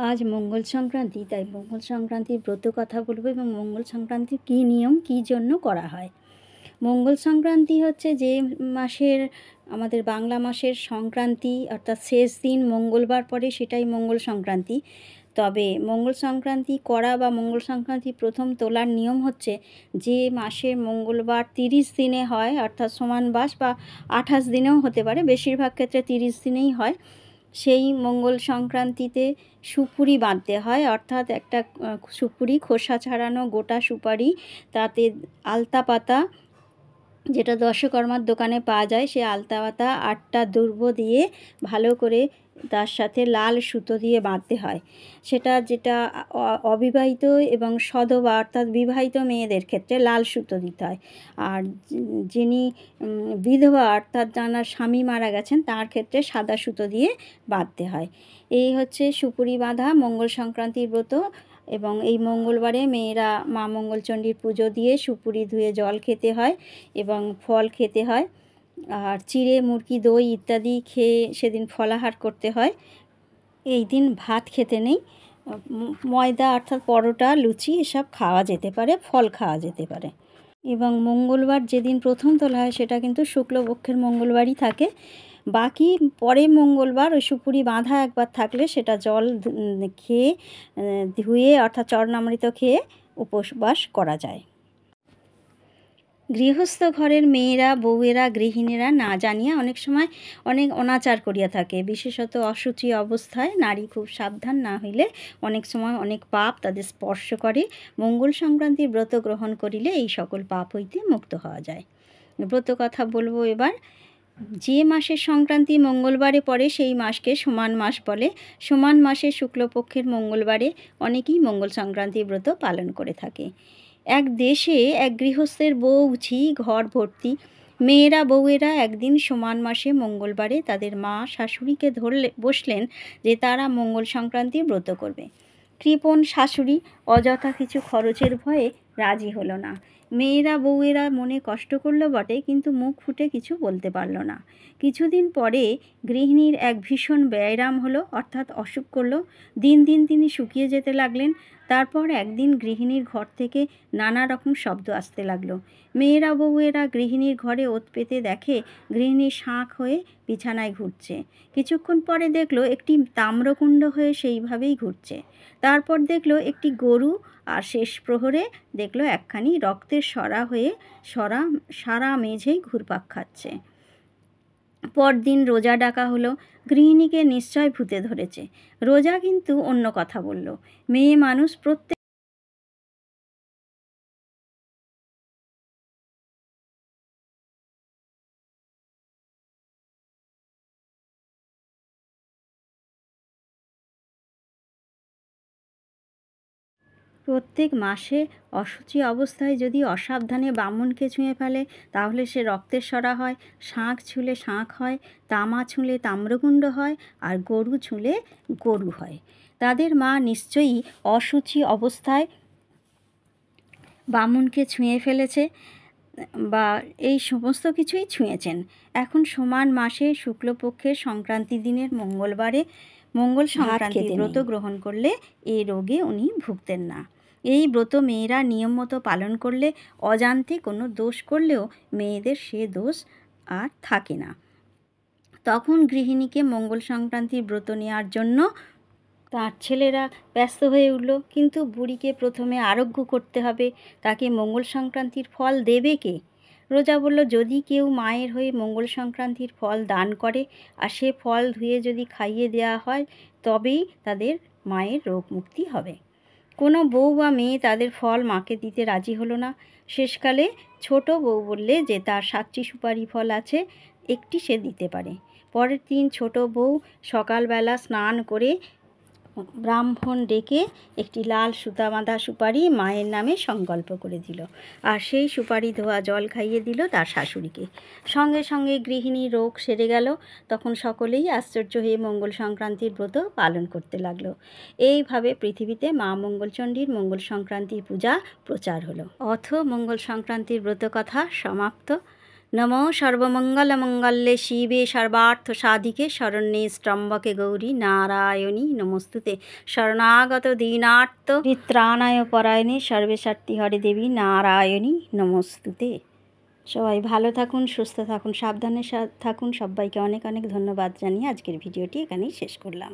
আজ মঙ্গল সংক্রান্তি, তাই মঙ্গল সংক্রান্তির ব্রত কথা বলবো এবং মঙ্গল সংক্রান্তির কী নিয়ম কী জন্য করা হয়। মঙ্গল সংক্রান্তি হচ্ছে যে মাসের আমাদের বাংলা মাসের সংক্রান্তি, অর্থাৎ শেষ দিন মঙ্গলবার পড়ে, সেটাই মঙ্গল সংক্রান্তি। তবে মঙ্গল সংক্রান্তি করা বা মঙ্গল সংক্রান্তি প্রথম তোলার নিয়ম হচ্ছে যে মাসের মঙ্গলবার 30 দিনে হয়, অর্থাৎ সমান বাস বা 28 দিনেও হতে পারে, বেশিরভাগ ক্ষেত্রে 30 দিনেই হয়। সেই মঙ্গল সংক্রান্তিতে সুপুরি বাঁধতে হয়, অর্থাৎ একটা সুপুরি খোসা ছাড়ানো গোটা সুপারি, তাতে আলতা পাতা, যেটা দশকর্মার দোকানে পাওয়া যায়, সে আলতা পাতা 8টা দুর্ব দিয়ে ভালো করে তার সাথে লাল সুতো দিয়ে বাঁধতে হয়। যেটা অবিবাহিত এবং সধবা অর্থাৎ বিবাহিত মেয়েদের ক্ষেত্রে লাল সুতো দিতে হয়, আর যিনি বিধবা অর্থাৎ যার স্বামী মারা গেছেন তার ক্ষেত্রে সাদা সুতো দিয়ে বাঁধতে হয়। এই হচ্ছে সুপুরি বাঁধা মঙ্গল সংক্রান্তির ব্রত। এবং এই মঙ্গলবারে মেয়েরা মা মঙ্গলচণ্ডীর পুজো দিয়ে সুপুরি ধুয়ে জল খেতে হয় এবং ফল খেতে হয়, আর চিড়ে মুরগি দই ইত্যাদি খেয়ে সেদিন ফলাহার করতে হয়। এই দিন ভাত খেতে নেই, ময়দা অর্থাৎ পরোটা লুচি এসব খাওয়া যেতে পারে, ফল খাওয়া যেতে পারে। এবং মঙ্গলবার যেদিন প্রথম তোলা হয় সেটা কিন্তু শুক্লপক্ষের মঙ্গলবারই থাকে। বাকি পরে মঙ্গলবার ওই সুপুরি বাঁধা একবার থাকলে সেটা জল খেয়ে ধুয়ে অর্থাৎ চরণামৃত খেয়ে উপবাস করা যায়। গৃহস্থ ঘরের মেয়েরা বউয়েরা গৃহিণীরা না জানিয়া অনেক সময় অনেক অনাচার করিয়া থাকে, বিশেষত অশুচি অবস্থায় নারী খুব সাবধান না হইলে অনেক সময় অনেক পাপ তাদের স্পর্শ করে। মঙ্গল সংক্রান্তির ব্রত গ্রহণ করিলে এই সকল পাপ হইতে মুক্ত হওয়া যায়। ব্রত কথা বলবো এবার। যে মাসের সংক্রান্তি মঙ্গলবারে পড়ে সেই মাসকে সমান মাস বলে। সমান মাসে শুক্লপক্ষের মঙ্গলবারে অনেকেই মঙ্গল সংক্রান্তির ব্রত পালন করে থাকে। এক দেশে এক গৃহস্থের বউ-ঝি ঘর ভর্তি। মেয়েরা বউয়েরা একদিন সমান মাসে মঙ্গলবারে তাদের মা শাশুড়িকে বসলেন যে তারা মঙ্গল সংক্রান্তির ব্রত করবে। কৃপণ শাশুড়ি অযথা কিছু খরচের ভয়ে রাজি হলো না। মেয়েরা বউয়েরা মনে কষ্ট করলো বটে, কিন্তু মুখ ফুটে কিছু বলতে পারল না। কিছুদিন পরে গৃহিণীর এক ভীষণ ব্যায়াম হলো, অর্থাৎ অসুখ করলো। দিন দিন তিনি শুকিয়ে যেতে লাগলেন। তারপর একদিন গৃহিণীর ঘর থেকে নানা রকম শব্দ আসতে লাগলো। মেয়েরা বউয়েরা গৃহিণীর ঘরে ওত পেতে দেখে গৃহিণী শাঁখ হয়ে বিছানায় ঘুরছে। কিছুক্ষণ পরে দেখলো একটি তাম্রকুণ্ড হয়ে সেইভাবেই ঘুরছে। তারপর দেখলো একটি গরু, আর শেষ প্রহরে দেখলো একখানি রক্তের সরা হয়ে সারা মেঝেই ঘুরপাক খাচ্ছে। পরদিন রোজা ডাকা হলো। গৃহিণীকে নিশ্চয় ভূতে ধরেছে। রোজা কিন্তু অন্য কথা বলল। মেয়ে মানুষ প্রত্যেক মাসে অশুচি অবস্থায় যদি অসাবধানে ব্রাহ্মণকে ছুঁয়ে ফেলে তাহলে সে রক্তের সরা হয়, শাঁখ ছুঁলে শাঁখ হয়, তামা ছুঁলে তাম্রকুণ্ড হয়, আর গরু ছুঁলে গরু হয়। তাদের মা নিশ্চয়ই অশুচি অবস্থায় ব্রাহ্মণকে ছুঁয়ে ফেলেছে বা এই সমস্ত কিছুই ছুঁয়েছেন। এখন সমান মাসে শুক্লপক্ষের সংক্রান্তি দিনের মঙ্গলবারে মঙ্গল সংক্রান্তির ব্রত গ্রহণ করলে এই রোগে উনি ভুগতেন না। এই ব্রত মেয়েরা নিয়ম মতো পালন করলে অজান্তে কোনো দোষ করলেও মেয়েদের সে দোষ আর থাকে না। তখন গৃহিণীকে মঙ্গল সংক্রান্তির ব্রত নেওয়ার জন্য তার ছেলেরা ব্যস্ত হয়ে উঠল, কিন্তু বুড়িকে প্রথমে আরোগ্য করতে হবে, তাকে মঙ্গল সংক্রান্তির ফল দেবে কে? রোজা বলল, যদি কেউ মায়ের হয়ে মঙ্গল সংক্রান্তির ফল দান করে আর সে ফল ধুয়ে যদি খাইয়ে দেওয়া হয় তবেই তাদের মায়ের রোগ মুক্তি হবে। কোনো বউ বা মেয়ে তাদের ফল মাকে দিতে রাজি হলো না। শেষকালে ছোট বউ বললে যে তার 7টি সুপারি ফল আছে, একটি সে দিতে পারে। পরের দিন ছোট বউ সকালবেলা স্নান করে ব্রাহ্মণ ডেকে একটি লাল সুতা বাঁধা সুপারি মায়ের নামে সংকল্প করে দিল, আর সেই সুপারি ধোয়া জল খাইয়ে দিল তার শাশুড়িকে। সঙ্গে সঙ্গে গৃহিণীর রোগ সেরে গেল। তখন সকলেই আশ্চর্য হয়ে মঙ্গল সংক্রান্তির ব্রত পালন করতে লাগলো। এইভাবে পৃথিবীতে মা মঙ্গলচণ্ডীর মঙ্গল সংক্রান্তির পূজা প্রচার হলো। অথ মঙ্গল সংক্রান্তির ব্রত কথা সমাপ্ত। নমো সর্বমঙ্গলমঙ্গলে শিবে সর্বার্থ সাধিকে শরণ্যে ত্র্যম্বকে গৌরী নারায়ণী নমস্তুতে। শরণাগত দীনার্ত ত্রাণায় পরায়ণে সর্বেশার্থী হরে দেবী নারায়ণী নমস্তুতে। সবাই ভালো থাকুন, সুস্থ থাকুন, সাবধানে থাকুন। সবাইকে অনেক অনেক ধন্যবাদ জানিয়ে আজকের ভিডিওটি এখানেই শেষ করলাম।